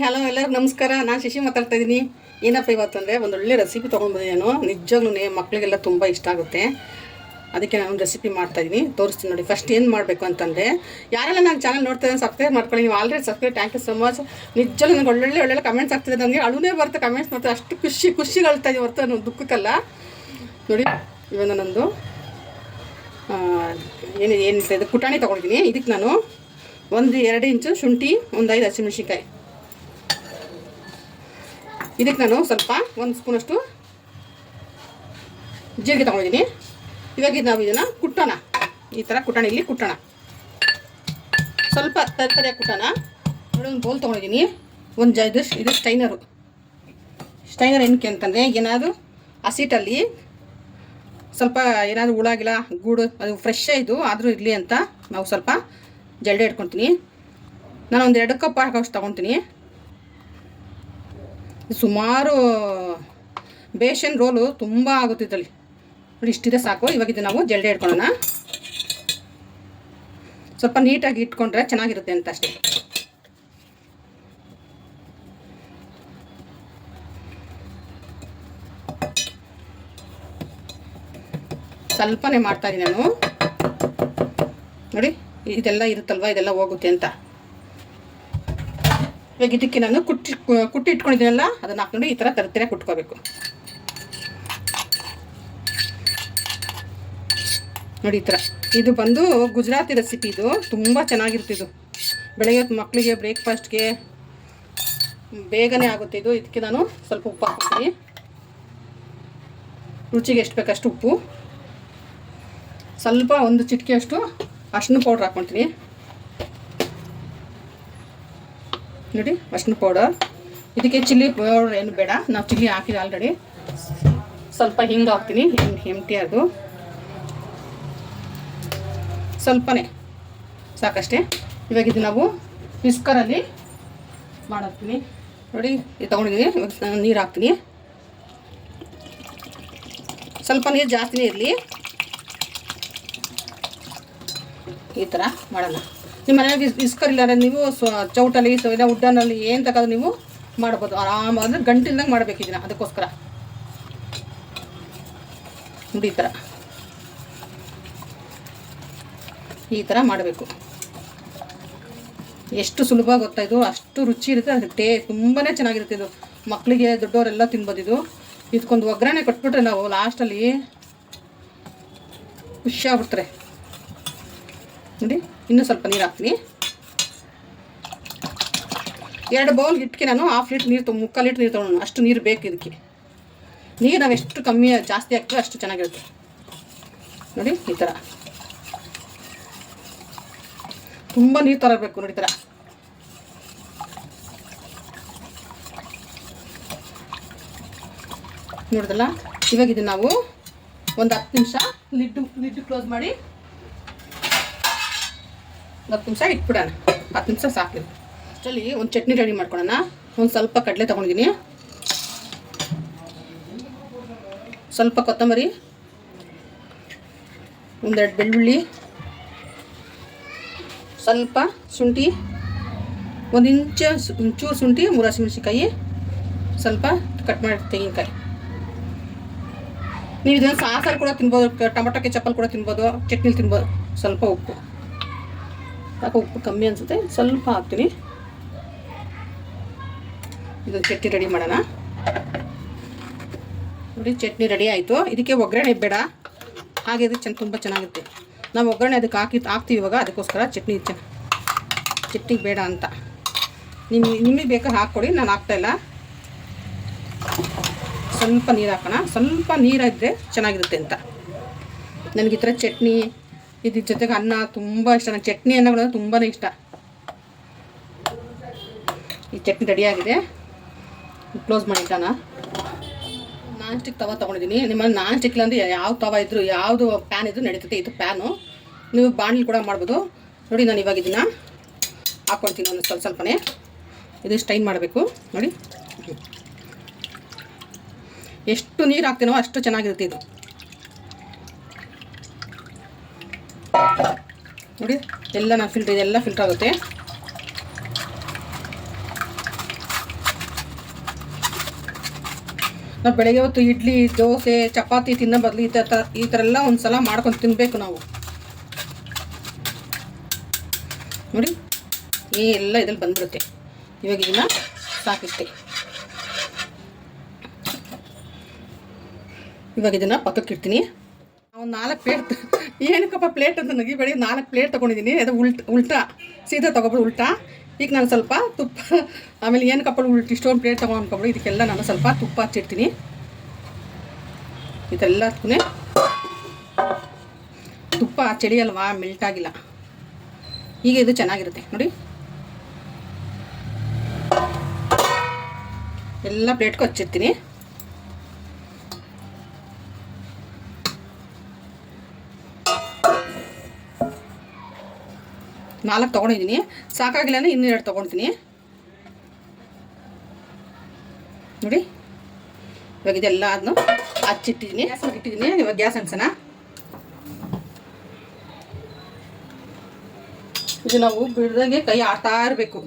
Hello ಎಲ್ಲರಿಗೂ ನಮಸ್ಕಾರ. ನಾನು ಶಶಿ ಮಾತಾಡ್ತಾ ಇದ್ದೀನಿ. ಏನಪ್ಪ ಇವತ್ತು ಅಂದರೆ ಒಂದೊಳ್ಳೆ ರೆಸಿಪಿ ತೊಗೊಂಡ್ಬಂದಿದ್ದೇನು. ನಿಜವಾಗ್ಲೂ ಮಕ್ಕಳಿಗೆಲ್ಲ ತುಂಬ ಇಷ್ಟ ಆಗುತ್ತೆ. ಅದಕ್ಕೆ ನಾನು ರೆಸಿಪಿ ಮಾಡ್ತಾಯಿದ್ದೀನಿ, ತೋರಿಸ್ತೀನಿ ನೋಡಿ. ಫಸ್ಟ್ ಏನು ಮಾಡಬೇಕು ಅಂತಂದರೆ, ಯಾರೆಲ್ಲ ನಾನು ಚಾನಲ್ ನೋಡ್ತಾ ಇದ್ದೀನಿ ಸಬ್ಸ್ಕ್ರೈಬ್ ಮಾಡ್ಕೊಳ್ಳಿ. ನೀವು already subscribe, thank you so much. ನಿಜವಾಗ್ಲೂ ನನಗೆ ಒಳ್ಳೊಳ್ಳೆ ಕಮೆಂಟ್ಸ್ ಆಗ್ತಿದೆ. ನನಗೆ ಅಳುನೇ ಬರುತ್ತೆ ಕಮೆಂಟ್ಸ್ ಮಾಡ್ತಾರೆ, ಅಷ್ಟು ಖುಷಿಗಳ್ತಾ ಇದ್ದೀವಿ ಹೊರತು ನಾನು ದುಃಖಕ್ಕಲ್ಲ ನೋಡಿ. ಇವಾಗ ನಂದು ಏನಿದೆ ಇದು ಪುಟಾಣಿ ತೊಗೊಂಡಿದ್ದೀನಿ. ಇದಕ್ಕೆ ನಾನು 1-2 ಇಂಚು ಶುಂಠಿ, 5 ಹಸಿಮೆಣಸಿನ್ಕಾಯಿ. ಇದಕ್ಕೆ ನಾನು ಸ್ವಲ್ಪ 1 ಸ್ಪೂನಷ್ಟು ಜೀರಿಗೆ ತೊಗೊಂಡಿದ್ದೀನಿ. ಇವಾಗ ನಾವು ಇದನ್ನು ಕುಟ್ಟೋಣ. ಈ ಥರ ಕುಟಾಣಿಲಿ ಕುಟ್ಟೋಣ, ಸ್ವಲ್ಪ ತರಕಾರಿಯಾಗಿ ಕುಟ್ಟೋಣ ನೋಡಿ. ಒಂದು ಬೌಲ್ ತೊಗೊಂಡಿದ್ದೀನಿ. ಇದು ಸ್ಟೈನರ್ ಏನಕ್ಕೆ ಅಂತಂದರೆ, ಏನಾದರೂ ಹಸಿಟ್ಟಲ್ಲಿ ಸ್ವಲ್ಪ ಏನಾದರೂ ಹುಳಾಗಿಲ್ಲ ಗೂಡು ಅದು ಫ್ರೆಶ್ ಇದು ಆದರೂ ಇರಲಿ ಅಂತ ನಾವು ಸ್ವಲ್ಪ ಜಲ್ಡೆ ಇಟ್ಕೊತೀನಿ. ನಾನು 1-2 ಕಪ್ ಹಾಕೋಷ್ಟು ತೊಗೊತೀನಿ. ಸುಮಾರು ಬೇಸನ್ ರೋಲು ತುಂಬ ಆಗುತ್ತೆ ಇದರಲ್ಲಿ ನೋಡಿ. ಇಷ್ಟಿದೆ ಸಾಕು. ಇವಾಗ ಇದು ನಾವು ಜಲ್ಡೆ ಇಟ್ಕೊಳ್ಳೋಣ. ಸ್ವಲ್ಪ ನೀಟಾಗಿ ಇಟ್ಕೊಂಡ್ರೆ ಚೆನ್ನಾಗಿರುತ್ತೆ ಅಂತ ಅಷ್ಟೇ. ಸ್ವಲ್ಪನೇ ಮಾಡ್ತಾಯಿದ್ದೀನಿ ನಾನು ನೋಡಿ. ಇದೆಲ್ಲ ಇರುತ್ತಲ್ವ, ಇದೆಲ್ಲ ಹೋಗುತ್ತೆ ಅಂತ. ಇವಾಗ ಇದಕ್ಕೆ ನಾನು ಕುಟ್ಟಿ ಇಟ್ಕೊಂಡಿದ್ದೀನಲ್ಲ, ಅದನ್ನು ಹಾಕೊಂಡು ಈ ಥರ ತರತರ ಕುಟ್ಕೋಬೇಕು ನೋಡಿ. ಈ ಥರ ಇದು ಬಂದು ಗುಜರಾತಿ ರೆಸಿಪಿ. ಇದು ತುಂಬ ಚೆನ್ನಾಗಿರುತ್ತೆ. ಇದು ಬೆಳಗ್ಗೆ ಮಕ್ಕಳಿಗೆ ಬ್ರೇಕ್ಫಾಸ್ಟ್ಗೆ ಬೇಗನೆ ಆಗುತ್ತೆ ಇದು. ಇದಕ್ಕೆ ನಾನು ಸ್ವಲ್ಪ ಉಪ್ಪು ಹಾಕ್ತೀನಿ. ರುಚಿಗೆ ಎಷ್ಟು ಬೇಕಷ್ಟು ಉಪ್ಪು, ಸ್ವಲ್ಪ 1 ಚಿಟಿಕೆಯಷ್ಟು ಅರಿಶಿನ ಪೌಡ್ರ್ ಹಾಕ್ಕೊಳ್ತೀನಿ ನೋಡಿ. ಅರಿಶಿನ ಪೌಡರ್. ಇದಕ್ಕೆ ಚಿಲ್ಲಿ ಪೌಡರ್ ಏನು ಬೇಡ, ನಾವು ಚಿಲ್ಲಿ ಹಾಕಿದೆ ಆಲ್ರೆಡಿ. ಸ್ವಲ್ಪ ಹಿಂಗೆ ಹಾಕ್ತೀನಿ, ಎಂಟಿ ಅದು ಸ್ವಲ್ಪನೇ ಸಾಕಷ್ಟೇ. ಇವಾಗ ಇದು ನಾವು ವಿಸ್ಕರಲ್ಲಿ ಮಾಡ್ತೀನಿ ನೋಡಿ. ಇದು ತೊಗೊಂಡಿದ್ದೀನಿ. ಇವಾಗ ನಾನು ನೀರು ಹಾಕ್ತೀನಿ. ಸ್ವಲ್ಪ ನೀರು ಜಾಸ್ತಿನೇ ಇರಲಿ. ಈ ಥರ ಮಾಡೋಣ. ನಿಮ್ಮ ಮನೆಯಾಗ ವಿಸ್ಕರ್ ಇಲ್ಲಾಂದರೆ ನೀವು ಚೌಟಲ್ಲಿ ಇಲ್ಲ ಉಡ್ಡನಲ್ಲಿ ಏನು ತಗೋದು ನೀವು ಮಾಡ್ಬೋದು ಆರಾಮಾಗಿ. ಗಂಟಿಲ್ದಂಗೆ ಮಾಡಬೇಕು ಇದನ್ನು. ಅದಕ್ಕೋಸ್ಕರ ನೋಡಿ ಈ ಥರ ಮಾಡಬೇಕು. ಎಷ್ಟು ಸುಲಭ ಗೊತ್ತಾ ಇದು, ಅಷ್ಟು ರುಚಿ ಇರುತ್ತೆ. ಅದು ತುಂಬಾ ಚೆನ್ನಾಗಿರುತ್ತೆ. ಇದು ಮಕ್ಕಳಿಗೆ ದೊಡ್ಡವರೆಲ್ಲ ತಿನ್ಬೋದು. ಇದಕ್ಕೊಂದು ಒಗ್ಗರಣೆ ಕೊಟ್ಬಿಟ್ರೆ ನಾವು ಲಾಸ್ಟಲ್ಲಿ ಖುಷಿಯಾಗ್ಬಿಡ್ತಾರೆ ನೋಡಿ. ಇನ್ನೂ ಸ್ವಲ್ಪ ನೀರು ಹಾಕ್ತೀನಿ. 2 ಬೌಲ್ ಹಿಟ್ಟಿಗೆ ನಾನು 1/2 ಲೀಟ್ರ್ ನೀರು 3/4 ಲೀಟ್ರ್ ನೀರು ತೊಗೊಳ್ಳೋಣ. ಅಷ್ಟು ನೀರು ಬೇಕು ಇದಕ್ಕೆ. ನೀರು ನಾವು ಎಷ್ಟು ಕಮ್ಮಿ ಜಾಸ್ತಿ ಹಾಕ್ತೀವಿ ಅಷ್ಟು ಚೆನ್ನಾಗಿರುತ್ತೆ ನೋಡಿ. ಈ ಥರ ತುಂಬ ನೀರು ತರಬೇಕು ನೋಡಿ. ಈ ಥರ ನೋಡಿದಲ್ಲ. ಇವಾಗ ಇದು ನಾವು ಒಂದು 10 ನಿಮಿಷ ಲಿಡ್ ಕ್ಲೋಸ್ ಮಾಡಿ 10 ನಿಮಿಷ ಇಟ್ಬಿಡೋಣ. 10 ನಿಮಿಷ ಸಾಕಿದೆ. ಅಷ್ಟರಲ್ಲಿ ಒಂದು ಚಟ್ನಿ ರೆಡಿ ಮಾಡ್ಕೊಳ್ಳೋಣ. ಒಂದು ಸ್ವಲ್ಪ ಕಡಲೆ ತೊಗೊಂಡಿದ್ದೀನಿ, ಸ್ವಲ್ಪ ಕೊತ್ತಂಬರಿ, 1-2 ಬೆಳ್ಳುಳ್ಳಿ, ಸ್ವಲ್ಪ ಶುಂಠಿ, 1 ಇಂಚೂರು ಶುಂಠಿ, 3 ಹಸಿಮೆಣಸಿನ್ಕಾಯಿ, ಸ್ವಲ್ಪ ಕಟ್ ಮಾಡಿ ತೆಂಗಿನಕಾಯಿ. ನೀವು ಇದನ್ನು ಸಾಸಲ್ಲಿ ಕೂಡ ತಿನ್ಬೋದು, ಟೊಮೊಟೊ ಕೆಚಪ್ಪಲ್ಲಿ ಕೂಡ ತಿನ್ಬೋದು, ಚಟ್ನಿಲಿ ತಿನ್ಬೋದು. ಸ್ವಲ್ಪ ಉಪ್ಪು ಯಾಕೆ ಉಪ್ಪು ಕಮ್ಮಿ ಅನಿಸುತ್ತೆ, ಸ್ವಲ್ಪ ಹಾಕ್ತೀನಿ. ಇದು ಚಟ್ನಿ ರೆಡಿ ಮಾಡೋಣ ನೋಡಿ. ಚಟ್ನಿ ರೆಡಿ ಆಯಿತು. ಇದಕ್ಕೆ ಒಗ್ಗರಣೆ ಬೇಡ, ಹಾಗೆ ಇದು ತುಂಬ ಚೆನ್ನಾಗಿರುತ್ತೆ. ನಾವು ಒಗ್ಗರಣೆ ಅದಕ್ಕೆ ಹಾಕ್ತೀವಿ ಇವಾಗ. ಅದಕ್ಕೋಸ್ಕರ ಚಟ್ನಿ ಬೇಡ ಅಂತ. ನಿಮಗೆ ಬೇಕಾದ್ರೆ ಹಾಕ್ಕೊಡಿ, ನಾನು ಹಾಕ್ತಾಯಿಲ್ಲ. ಸ್ವಲ್ಪ ನೀರು ಹಾಕೋಣ. ಸ್ವಲ್ಪ ನೀರಿದ್ದರೆ ಚೆನ್ನಾಗಿರುತ್ತೆ ಅಂತ. ನನಗೆ ಈ ಥರ ಚಟ್ನಿ ಇದ್ರ ಜೊತೆಗೆ ಅನ್ನ ತುಂಬ ಇಷ್ಟ. ನನಗೆ ಚಟ್ನಿ ಅನ್ನೋದು ತುಂಬಾ ಇಷ್ಟ. ಈ ಚಟ್ನಿ ರೆಡಿಯಾಗಿದೆ. ಕ್ಲೋಸ್ ಮಾಡಿದ್ದಾನ. ನಾನ್ ಸ್ಟಿಕ್ ತವ ತೊಗೊಂಡಿದ್ದೀನಿ. ನಿಮ್ಮಲ್ಲಿ ನಾನ್ ಸ್ಟಿಕ್ ಇಲ್ಲ ಅಂದರೆ ಯಾವ ತವ ಇದ್ದರೂ ಯಾವುದು ಪ್ಯಾನ್ ಇದ್ದರೂ ನಡೀತದೆ. ಇದು ಪ್ಯಾನು, ನೀವು ಬಾಣಲಿ ಕೂಡ ಮಾಡ್ಬೋದು ನೋಡಿ. ನಾನು ಇವಾಗ ಇದನ್ನು ಹಾಕ್ಕೊಳ್ತೀನಿ ಒಂದು ಸ್ವಲ್ಪನೇ. ಇದು ಸ್ಟೈನ್ ಮಾಡಬೇಕು ನೋಡಿ. ಎಷ್ಟು ನೀರು ಹಾಕ್ತೀನೋ ಅಷ್ಟು ಚೆನ್ನಾಗಿರುತ್ತೆ ಇದು ನೋಡಿ. ಎಲ್ಲ ಫಿಲ್ಟರ್ ಆಗುತ್ತೆ. ನಾವು ಬೆಳಗ್ಗೆ ಹೊತ್ತು ಇಡ್ಲಿ ದೋಸೆ ಚಪಾತಿ ತಿನ್ನೋ ಬದಲು ಈ ಥರ ಎಲ್ಲ ಒಂದು ಸಲ ಮಾಡ್ಕೊಂಡು ತಿನ್ನಬೇಕು ನಾವು. ನೋಡಿ ಎಲ್ಲ ಇದ್ರಲ್ಲಿ ಬಂದ್ಬಿಡುತ್ತೆ. ಇವಾಗ ಇದನ್ನು ಸಾಕಿಷ್ಟೆ. ಇವಾಗ ಇದನ್ನು ಪಕ್ಕಕ್ಕೆ ಇಡ್ತೀನಿ. ಒಂದು 4 ಪ್ಲೇಟ್ ಏನಕ್ಕಪ್ಪ ಪ್ಲೇಟ್ ಅಂತ ನಗಿಬೇಡಿ, 4 ಪ್ಲೇಟ್ ತೊಗೊಂಡಿದ್ದೀನಿ. ಅದು ಉಲ್ಟಾ ಸೀದಾ ತೊಗೊಬಿಡು ಉಲ್ಟಾ. ಈಗ ನಾನು ಸ್ವಲ್ಪ ತುಪ್ಪ, ಆಮೇಲೆ ಏನಕ್ಕಪ್ಪ ಇಷ್ಟೊಂದು ಪ್ಲೇಟ್ ತೊಗೊಂಡು ಅನ್ಕೊಬಿಡು. ಇದಕ್ಕೆಲ್ಲ ನಾನು ಸ್ವಲ್ಪ ತುಪ್ಪ ಹಚ್ಚಿಡ್ತೀನಿ. ಇದೆಲ್ಲದಕ್ಕೂ ತುಪ್ಪ ಚಳಿ ಅಲ್ವಾ, ಮೆಲ್ಟ್ ಆಗಿಲ್ಲ. ಈಗ ಇದು ಚೆನ್ನಾಗಿರುತ್ತೆ ನೋಡಿ. ಎಲ್ಲ ಪ್ಲೇಟ್ಗೂ ಹಚ್ಚಿರ್ತೀನಿ. ನಾಲ್ಕು ತೊಗೊಂಡಿದ್ದೀನಿ, ಸಾಕಾಗಿಲ್ಲ ಅಂದರೆ ಇನ್ನೂ 2 ತೊಗೊಳ್ತೀನಿ ನೋಡಿ. ಇವಾಗ ಇದೆಲ್ಲ ಅದನ್ನು ಹಚ್ಚಿಟ್ಟಿದ್ದೀನಿ, ಗ್ಯಾಸ್ ಇಟ್ಟಿದ್ದೀನಿ. ಇವಾಗ ಗ್ಯಾಸ್ ಅಂಟಿಸೋಣ. ಇದು ನಾವು ಬಿಡ್ದಂಗೆ ಕೈ ಆಡ್ತಾ ಇರಬೇಕು.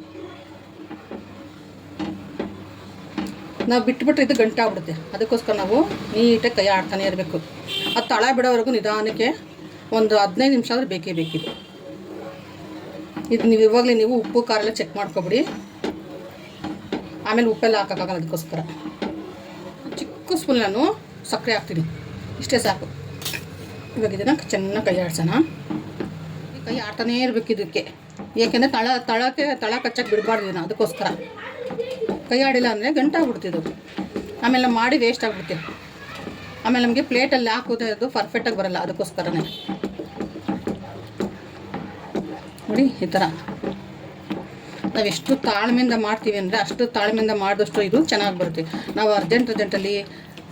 ನಾವು ಬಿಟ್ಬಿಟ್ರೆ ಇದು ಗಂಟೆ ಆಗ್ಬಿಡುತ್ತೆ. ಅದಕ್ಕೋಸ್ಕರ ನಾವು ನೀಟಾಗಿ ಕೈ ಆಡ್ತಾನೆ ಇರಬೇಕು. ಅದು ತಳ ಬಿಡೋವರೆಗೂ ನಿಧಾನಕ್ಕೆ ಒಂದು 15 ನಿಮಿಷ ಆದರೆ ಬೇಕೇ ಬೇಕಿದು. ಇದು ನೀವು ಇವಾಗಲೇ ನೀವು ಉಪ್ಪು ಖಾರ ಎಲ್ಲ ಚೆಕ್ ಮಾಡ್ಕೊಬಿಡಿ. ಆಮೇಲೆ ಉಪ್ಪೆಲ್ಲ ಹಾಕೋಕ್ಕಾಗಲ್ಲ, ಅದಕ್ಕೋಸ್ಕರ ಚಿಕ್ಕ ಸ್ಪೂನ್ ನಾನು ಸಕ್ಕರೆ ಹಾಕ್ತೀನಿ. ಇಷ್ಟೇ ಸಾಕು. ಇವಾಗ ಇದನ್ನು ಚೆನ್ನಾಗಿ ಕೈ ಆಡ್ಸೋಣ. ಕೈ ಆಡ್ತಾನೇ ಇರಬೇಕು ಇದಕ್ಕೆ, ಏಕೆಂದರೆ ತಳ ಕಚ್ಚಕ್ಕೆ ಬಿಡಬಾರ್ದು ಇದನ್ನು. ಅದಕ್ಕೋಸ್ಕರ ಕೈ ಆಡಿಲ್ಲ ಅಂದರೆ ಗಂಟಾಗ್ಬಿಡ್ತಿದ್ದು. ಆಮೇಲೆ ನಾವು ಮಾಡಿ ವೇಸ್ಟ್ ಆಗಿಬಿಡ್ತೀವಿ. ಆಮೇಲೆ ನಮಗೆ ಪ್ಲೇಟಲ್ಲಿ ಹಾಕೋದೇ ಅದು ಪರ್ಫೆಕ್ಟಾಗಿ ಬರೋಲ್ಲ. ಅದಕ್ಕೋಸ್ಕರನೇ ನೋಡಿ ಈ ಥರ ನಾವೆಷ್ಟು ತಾಳ್ಮೆಯಿಂದ ಮಾಡ್ತೀವಿ ಅಂದರೆ ಅಷ್ಟು ತಾಳ್ಮೆಯಿಂದ ಮಾಡಿದಷ್ಟು ಇದು ಚೆನ್ನಾಗಿ ಬರುತ್ತೆ. ನಾವು ಅರ್ಜೆಂಟಲ್ಲಿ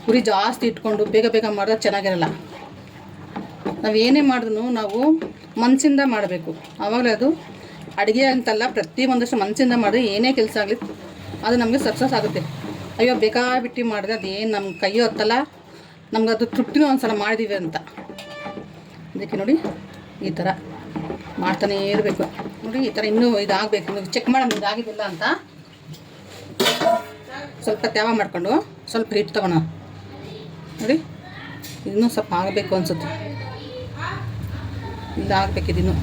ಉರಿ ಜಾಸ್ತಿ ಇಟ್ಕೊಂಡು ಬೇಗ ಮಾಡಿದ್ರೆ ಚೆನ್ನಾಗಿರಲ್ಲ. ನಾವು ಏನೇ ಮಾಡಿದ್ರೂ ನಾವು ಮನಸ್ಸಿಂದ ಮಾಡಬೇಕು. ಆವಾಗಲೇ ಅದು ಅಡುಗೆ ಅಂತಲ್ಲ, ಪ್ರತಿಯೊಂದಷ್ಟು ಮನಸ್ಸಿಂದ ಮಾಡಿದ್ರೆ ಏನೇ ಕೆಲಸ ಆಗಲಿ ಅದು ನಮಗೆ ಸಕ್ಸಸ್ ಆಗುತ್ತೆ. ಅಯ್ಯೋ ಬೇಕಾಬಿಟ್ಟು ಮಾಡಿದ್ರೆ ಅದೇನು ನಮ್ಮ ಕೈಯೋ ಹತ್ತಲ್ಲ, ನಮ್ಗೆ ಅದು ತೃಪ್ತಿನೂ ಒಂದು ಸಲ ಮಾಡಿದ್ದೀವಿ ಅಂತ. ಅದಕ್ಕೆ ನೋಡಿ ಈ ಥರ ಮಾಡ್ತಾನೇ ಇರಬೇಕು ನೋಡಿ. ಈ ಥರ ಇನ್ನೂ ಇದಾಗಬೇಕು. ಚೆಕ್ ಮಾಡೋಣ ಇದಾಗಿದ್ದಿಲ್ಲ ಅಂತ. ಸ್ವಲ್ಪ ತ್ಯಾವ ಮಾಡ್ಕೊಂಡು ಸ್ವಲ್ಪ ಹಿಟ್ಟು ತಗೋಣ ನೋಡಿ. ಇನ್ನೂ ಸ್ವಲ್ಪ ಆಗಬೇಕು ಅನಿಸುತ್ತೆ. ಇದಾಗಬೇಕಿದಿನ್ನು.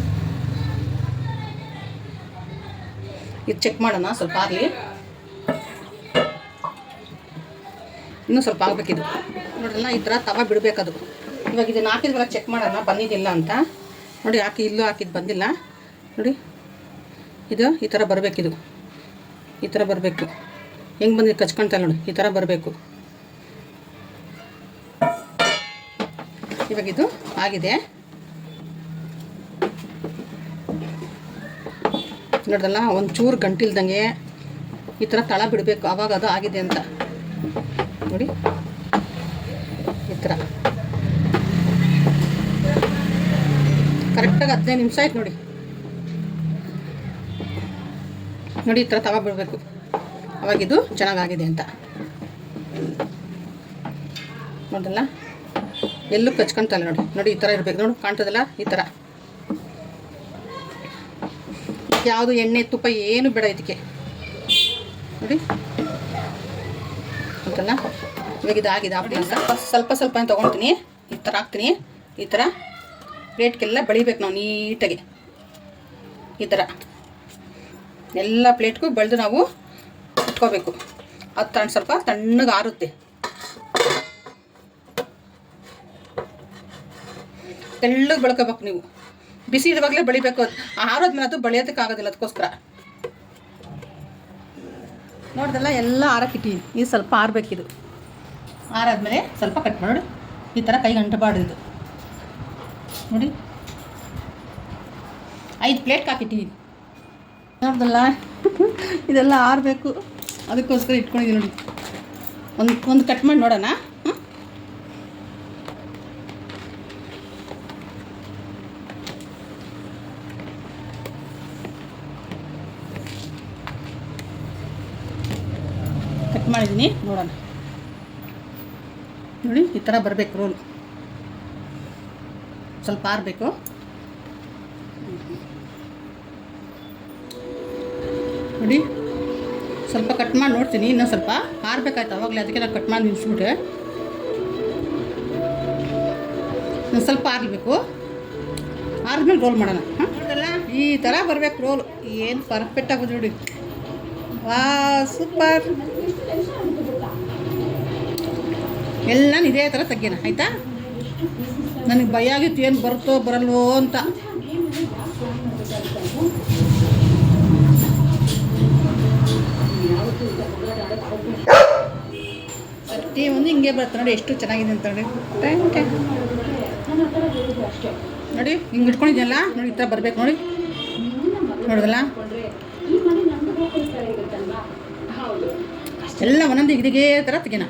ಇದು ಚೆಕ್ ಮಾಡೋಣ, ಸ್ವಲ್ಪ ಆಗಲಿ. ಇನ್ನೂ ಸ್ವಲ್ಪ ಆಗಬೇಕಿದು ನೋಡ್ರಲ್ಲ. ಈ ಥರ ತವ ಬಿಡಬೇಕದು. ಇವಾಗ ಇದನ್ನು ಹಾಕಿದ್ವಲ್ಲ, ಚೆಕ್ ಮಾಡೋಣ ಬಂದಿದ್ದಿಲ್ಲ ಅಂತ ನೋಡಿ. ಇಲ್ಲೂ ಹಾಕಿದ್ದು ಬಂದಿಲ್ಲ ನೋಡಿ. ಇದು ಈ ಥರ ಬರಬೇಕಿದು, ಈ ಥರ ಬರಬೇಕು. ಹೆಂಗೆ ಬಂದಿದ್ದು ಕಚ್ಕೊಳ್ತಾ ನೋಡಿ, ಈ ಥರ ಬರಬೇಕು. ಇವಾಗ ಇದು ಆಗಿದೆ ನೋಡ್ದಲ್ಲ. ಒಂಚೂರು ಗಂಟಿಲ್ದಂಗೆ ಈ ಥರ ತಳ ಬಿಡಬೇಕು, ಆವಾಗ ಅದು ಆಗಿದೆ ಅಂತ ನೋಡಿ. ಈ ಥರ ಕರೆಕ್ಟಾಗಿ 15 ನಿಮಿಷ ಆಯ್ತು ನೋಡಿ. ನೋಡಿ ಈ ಥರ ತವ ಬಿಡಬೇಕು, ಅವಾಗಿದು ಚೆನ್ನಾಗಾಗಿದೆ ಅಂತ ನೋಡಲ್ಲ. ಎಲ್ಲೂ ಕಚ್ಕೊಂತಲ್ಲ ನೋಡಿ. ನೋಡಿ ಈ ಥರ ಇರಬೇಕು ನೋಡಿ, ಕಾಣ್ತದಲ್ಲ ಈ ಥರ. ಯಾವುದು ಎಣ್ಣೆ ತುಪ್ಪ ಏನು ಬೇಡ ಇದಕ್ಕೆ ನೋಡಿ ಅಂತಲ್ಲ. ಇವಾಗ ಇದಾಗಿದೆ ಅಂತ ಸ್ವಲ್ಪ ತೊಗೊಳ್ತೀನಿ. ಈ ಥರ ಹಾಕ್ತೀನಿ. ಈ ಥರ ಪ್ಲೇಟ್ಗೆಲ್ಲ ಬಳಿಬೇಕು ನಾವು ನೀಟಾಗಿ. ಈ ಥರ ಎಲ್ಲ ಪ್ಲೇಟ್ಗೂ ಬಳಿದು ನಾವು ಇಟ್ಕೋಬೇಕು. ಅದು ಸ್ವಲ್ಪ ತಣ್ಣಗೆ ಆರುತ್ತೆ. ತೆಳ್ಳಗೆ ಬೆಳ್ಕೋಬೇಕು ನೀವು. ಬಿಸಿ ಇರುವಾಗಲೇ ಬಳಿಬೇಕು. ಆರೋದ್ಮೇಲೆ ಅದು ಬಳಿಯೋದಕ್ಕಾಗೋದಿಲ್ಲ, ಅದಕ್ಕೋಸ್ಕರ ನೋಡ್ದಲ್ಲ. ಎಲ್ಲ ಆರಕ್ಕಿಟ್ಟಿದ್ದೀನಿ. ಇದು ಸ್ವಲ್ಪ ಆರಬೇಕಿದು. ಆರಾದ್ಮೇಲೆ ಸ್ವಲ್ಪ ಕಟ್ ಮಾಡಿ ಈ ಥರ ಕೈಗೆ ಅಂಟಬಾರ್ದು ಇದು ನೋಡಿ. 5 ಪ್ಲೇಟ್ಗೆ ಹಾಕಿಟ್ಟಿದ್ದೀನಿ ನೋಡ್ದಲ್ಲ. ಇದೆಲ್ಲ ಆರಬೇಕು, ಅದಕ್ಕೋಸ್ಕರ ಇಟ್ಕೊಂಡಿದ್ದೀನಿ ನೋಡಿ. ಒಂದು ಕಟ್ ಮಾಡಿ ನೋಡೋಣ. ಕಟ್ ಮಾಡಿದ್ದೀನಿ, ನೋಡೋಣ ನೋಡಿ. ಈ ಥರ ಬರಬೇಕು ರೋಲ್. ಸ್ವಲ್ಪ ಆರಬೇಕು ನೋಡಿ. ಸ್ವಲ್ಪ ಕಟ್ ಮಾಡಿ ನೋಡ್ತೀನಿ, ಇನ್ನೂ ಸ್ವಲ್ಪ ಆರಬೇಕಾಯ್ತು ಅವಾಗಲೇ, ಅದಕ್ಕೆ ನಾನು ಕಟ್ ಮಾಡಿ ನಿಲ್ಲಿಸ್ಬಿಟ್ಟೆ. ಒಂದು ಸ್ವಲ್ಪ ಆರಬೇಕು, ಆದ್ಮೇಲೆ ರೋಲ್ ಮಾಡೋಣ. ಹಾಂ, ನೋಡಲ್ಲ ಈ ಥರ ಬರಬೇಕು ರೋಲ್. ಏನು ಪರ್ಫೆಕ್ಟಾಗಿ ಬಂದು ನೋಡಿ. ವಾ, ಸೂಪರ್. ಎಲ್ಲ ಇದೇ ಥರ ತೆಗ್ಯೋಣ, ಆಯಿತಾ? ನನಗೆ ಭಯ ಆಗಿತ್ತು ಏನು ಬರುತ್ತೋ ಬರಲ್ವೋ ಅಂತ. ಪ್ರತಿ ಒಂದು ಹಿಂಗೆ ಬರುತ್ತೆ ನೋಡಿ, ಎಷ್ಟು ಚೆನ್ನಾಗಿದೆ ಅಂತ ನೋಡಿ. ನೋಡಿ ಹಿಂಗೆ ಇಟ್ಕೊಂಡಿದ್ಯಲ್ಲ ನೋಡಿ, ಈ ಥರ ಬರಬೇಕು ನೋಡಿ. ನೋಡಿದಲ್ಲ, ಎಲ್ಲ ಒಂದೊಂದು ಇದೇ ಥರ ತೆಗಿನ.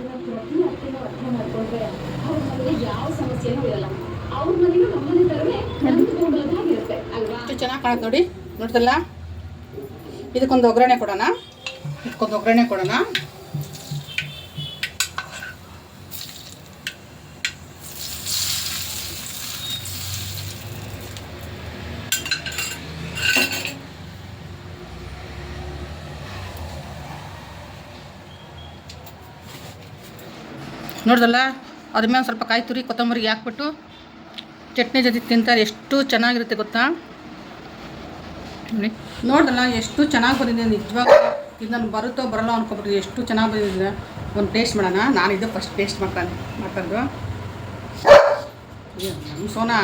ಎಷ್ಟು ಚೆನ್ನಾಗಿ ಕಾಣುತ್ತೆ ನೋಡಿ. ನೋಡ್ದಲ್ಲ, ಇದಕ್ಕೊಂದು ಒಗ್ಗರಣೆ ಕೊಡೋಣ. ನೋಡ್ದಲ್ಲ, ಅದ್ರ ಮೇಲೆ ಸ್ವಲ್ಪ ಕಾಯಿ ತುರಿ ಕೊತ್ತಂಬರಿಗೆ ಹಾಕ್ಬಿಟ್ಟು ಚಟ್ನಿ ಜೊತೆ ತಿಂತಾರೆ, ಎಷ್ಟು ಚೆನ್ನಾಗಿರುತ್ತೆ ಗೊತ್ತಾ. ನೋಡ್ದಲ್ಲ ಎಷ್ಟು ಚೆನ್ನಾಗಿ ಬಂದಿದೆ ನಿಜವಾಗ. ಇದು ನನಗೆ ಬರುತ್ತೋ ಬರಲ್ಲ ಅನ್ಕೊಬಿಟ್ಟಿದೆ, ಎಷ್ಟು ಚೆನ್ನಾಗಿ ಬಂದಿದೆ. ಒಂದು ಟೇಸ್ಟ್ ಮಾಡೋಣ. ನಾನಿದ್ದು ಫಸ್ಟ್ ಟೇಸ್ಟ್ ಮಾಡ್ತಾಯಿದ್ದು ನಮ್ಮ ಸೋನಾ.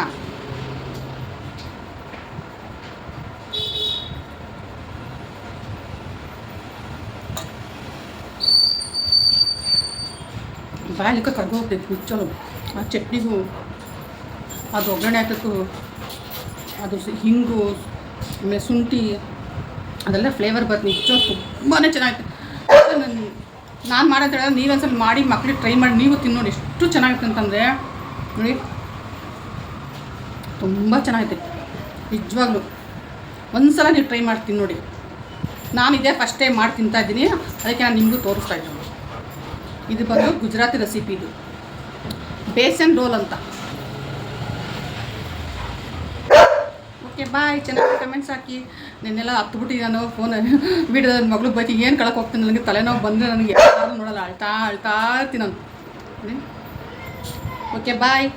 ಬಾಯಲಿಕ್ಕೆ ಕರ್ಗು ಹೋಗ್ತೈತೆ ನಿಚ್ಚಲು. ಆ ಚಟ್ನಿಗೂ ಅದು ಒಗ್ಗರಣೆ ಹಾಕೋಕ್ಕೂ ಅದು ಹಿಂಗು ಆಮೇಲೆ ಶುಂಠಿ ಅದೆಲ್ಲ ಫ್ಲೇವರ್ ಬರುತ್ತೆ. ನಿಚ್ಚು ತುಂಬಾ ಚೆನ್ನಾಗಿತ್ತು. ನಾನು ಮಾಡೋದು ಹೇಳಿದ್ರೆ ನೀವೊಂದ್ಸಲ ಮಾಡಿ ಮಕ್ಳಿಗೆ ಟ್ರೈ ಮಾಡಿ ನೀವು ತಿನ್ನೋಡಿ, ಎಷ್ಟು ಚೆನ್ನಾಗಿತ್ತು ಅಂತಂದರೆ ನೋಡಿ. ತುಂಬ ಚೆನ್ನಾಗಿದೆ ನಿಜವಾಗ್ಲೂ. ಒಂದ್ಸಲ ನೀವು ಟ್ರೈ ಮಾಡ್ತೀನಿ ನೋಡಿ. ನಾನು ಇದೇ ಫಸ್ಟ್ ಟೈಮ್ ಮಾಡಿ ತಿಂತಾಯಿದ್ದೀನಿ, ಅದಕ್ಕೆ ನಾನು ನಿಮಗೂ ತೋರಿಸ್ತಾ ಇದ್ದೀನಿ. ಇದು ಬಂದು ಗುಜರಾತಿ ರೆಸಿಪಿ, ಇದು ಬೇಸನ್ ರೋಲ್ ಅಂತ. Okay bye. ಚೆನ್ನಾಗಿ ಕಮೆಂಟ್ಸ್ ಹಾಕಿ. ನೆನ್ನೆಲ್ಲ ಹತ್ಬಿಟ್ಟಿದ್ದಾನು ಫೋನ್ ವೀಡಿಯೋದ ಮಗಳು ಬೈತಿ, ಏನು ಕಳಕ್ಕೆ ಹೋಗ್ತೀನಿ, ನನಗೆ ತಲೆನೋವು ಬಂದರೆ ನನಗೆ ಯಾರು ನೋಡಲ್ಲ, ಅಳ್ತಾ ಇರ್ತೀನಿ ನಾನು. ಓಕೆ ಬಾಯ್.